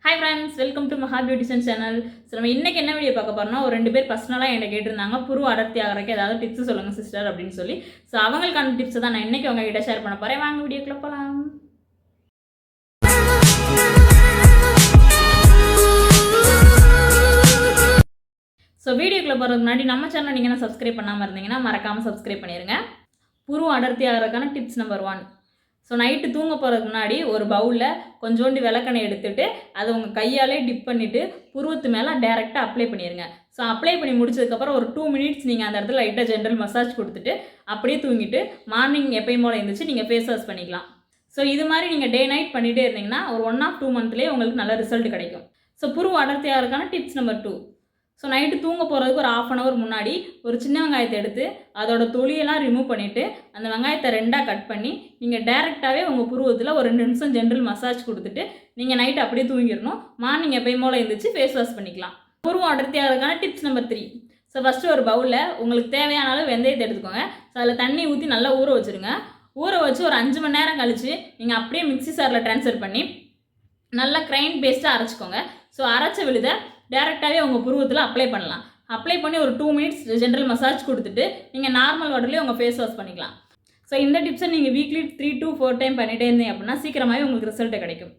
Hi friends, welcome to Maha Beautician channel. So நம்ம இன்னைக்கு என்ன வீடியோ பார்க்க போறோம்னா ஒரு ரெண்டு பேர் பர்சனலா என்கிட்ட கேட்டிருந்தாங்க புரு அடர்த்தி ஆகறதுக்கு ஏதாவது டிப்ஸ் சொல்லுங்க சிஸ்டர் அப்படின்னு சொல்லி. ஸோ அவங்களுக்கான டிப்ஸ் தான் நான் இன்னைக்கு உங்ககிட்ட ஷேர் பண்ண போறேன். வாங்க வீடியோக்குள்ள போலாம். ஸோ வீடியோக்குள்ள போகிறதுக்கு முன்னாடி நம்ம சேனல் நீங்கள் என்ன சப்ஸ்கிரைப் பண்ணாமல் இருந்தீங்கன்னா மறக்காமல் சப்ஸ்கிரைப் பண்ணிடுங்க. புரு அடர்த்தி ஆகிறதுக்கான டிப்ஸ் நம்பர் 1. ஸோ நைட்டு தூங்க போகிறதுக்கு முன்னாடி ஒரு பவுலில் கொஞ்சோண்டு விளக்கெண்ணெய் எடுத்துகிட்டு அதை உங்கள் கையாலே டிப் பண்ணிவிட்டு புருவத்து மேலே டேரெக்டாக அப்ளை பண்ணிடுங்க. ஸோ அப்ளை பண்ணி முடிச்சதுக்கப்புறம் ஒரு 2 மினிட்ஸ் நீங்கள் அந்த இடத்துல லைட்டாக ஜென்ரல் மசாஜ் கொடுத்துட்டு அப்படியே தூங்கிட்டு மார்னிங் எப்பயும் போல் எழுந்திரிச்சு நீங்கள் ஃபேஸ் வாஷ் பண்ணிக்கலாம். ஸோ இது மாதிரி நீங்கள் டே நைட் பண்ணிகிட்டே இருந்தீங்கன்னா ஒரு 1 or 2 மந்த்லேயே உங்களுக்கு நல்ல ரிசல்ட் கிடைக்கும். ஸோ புரு அடர்த்தி ஆகிறதுக்கான டிப்ஸ் நம்பர் 2. ஸோ நைட்டு தூங்க போகிறதுக்கு ஒரு 1/2 hour முன்னாடி ஒரு சின்ன வெங்காயத்தை எடுத்து அதோட தொலியெல்லாம் ரிமூவ் பண்ணிவிட்டு அந்த வெங்காயத்தை 2ஆக கட் பண்ணி நீங்கள் டேரெக்டாகவே உங்கள் புருவத்தில் ஒரு 2 நிமிஷம் ஜென்ரல் மசாஜ் கொடுத்துட்டு நீங்கள் நைட்டு அப்படியே தூங்கிடணும். மார்னிங் எப்பயும் போல் எழுந்திரிச்சு ஃபேஸ் வாஷ் பண்ணிக்கலாம். புருவம் அடர்த்தியாகிறதுக்கான டிப்ஸ் நம்பர் 3. ஸோ ஃபஸ்ட்டு ஒரு பவுலில் உங்களுக்கு தேவையான அளவு வெந்தயத்தை எடுத்துக்கோங்க. ஸோ அதில் தண்ணி ஊற்றி நல்லா ஊற வச்சுருங்க. ஊற வச்சு ஒரு 5 மணி நேரம் கழித்து நீங்கள் அப்படியே மிக்ஸி சாரில் ட்ரான்ஸ்ஃபர் பண்ணி நல்லா கிரைண்ட் பேஸ்ட்டாக அரைச்சிக்கோங்க. ஸோ அரைச்ச விழுதை டேரெக்டாகவே உங்கள் புருவத்தில் அப்ளை பண்ணலாம். அப்ளை பண்ணி ஒரு 2 மினிட்ஸ் ஜென்ரல் மசாஜ் கொடுத்துட்டு நீங்கள் நார்மல் வாட்டர்லேயே உங்கள் ஃபேஸ் வாஷ் பண்ணிக்கலாம். ஸோ இந்த டிப்ஸை நீங்கள் வீக்லி 3 to 4 டைம் பண்ணிகிட்டே இருந்தீங்க அப்படின்னா சீக்கிரமாகவே உங்களுக்கு ரிசல்ட் கிடைக்கும்.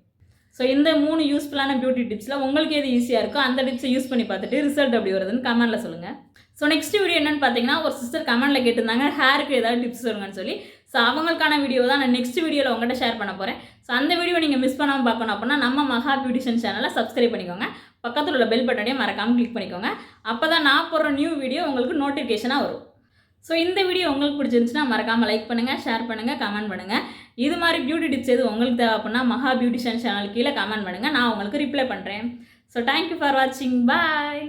ஸோ இந்த 3 யூஸ்ஃபுல்லான பியூட்டி டிப்ஸில் உங்களுக்கு எது ஈஸியாக இருக்கோ அந்த டிப்ஸை யூஸ் பண்ணி பார்த்துட்டு ரிசல்ட் எப்படி வருதுன்னு கமெண்ட்டில் சொல்லுங்கள். ஸோ நெக்ஸ்ட் வீடியோ என்னென்னு பார்த்தீங்கன்னா ஒரு சிஸ்டர் கமெண்ட்டில் கேட்டிருந்தாங்க ஹேருக்கு ஏதாவது டிப்ஸ் சொல்லுங்கன்னு சொல்லி. ஸோ அவங்களுக்கான வீடியோ தான் நான் நெக்ஸ்ட் வீடியோவில் உங்கள்கிட்ட ஷேர் பண்ண போகிறேன். ஸோ அந்த வீடியோ நீங்கள் மிஸ் பண்ணாமல் பார்க்கணும் அப்படின்னா நம்ம மகா பியூட்டிஷியன் சேனலை சப்ஸ்கிரைப் பண்ணிக்கோங்க. பக்கத்தில் உள்ள பெல் பட்டனையும் மறக்காமல் கிளிக் பண்ணிக்கோங்க. அப்போ தான் நான் போடுற நியூ வீடியோ உங்களுக்கு நோட்டிஃபிகேஷனாக வரும். ஸோ இந்த வீடியோ உங்களுக்கு பிடிச்சிருந்துச்சுன்னா மறக்காமல் லைக் பண்ணுங்கள், ஷேர் பண்ணுங்கள், கமெண்ட் பண்ணுங்கள். இது மாதிரி பியூட்டி டிப்ஸ் எது உங்களுக்கு தேவை அப்படின்னா மகா பியூட்டிஷியன் சேனல் கீழே கமெண்ட் பண்ணுங்கள். நான் உங்களுக்கு ரிப்ளை பண்ணுறேன். ஸோ தேங்க்யூ ஃபார் வாட்சிங். பாய்.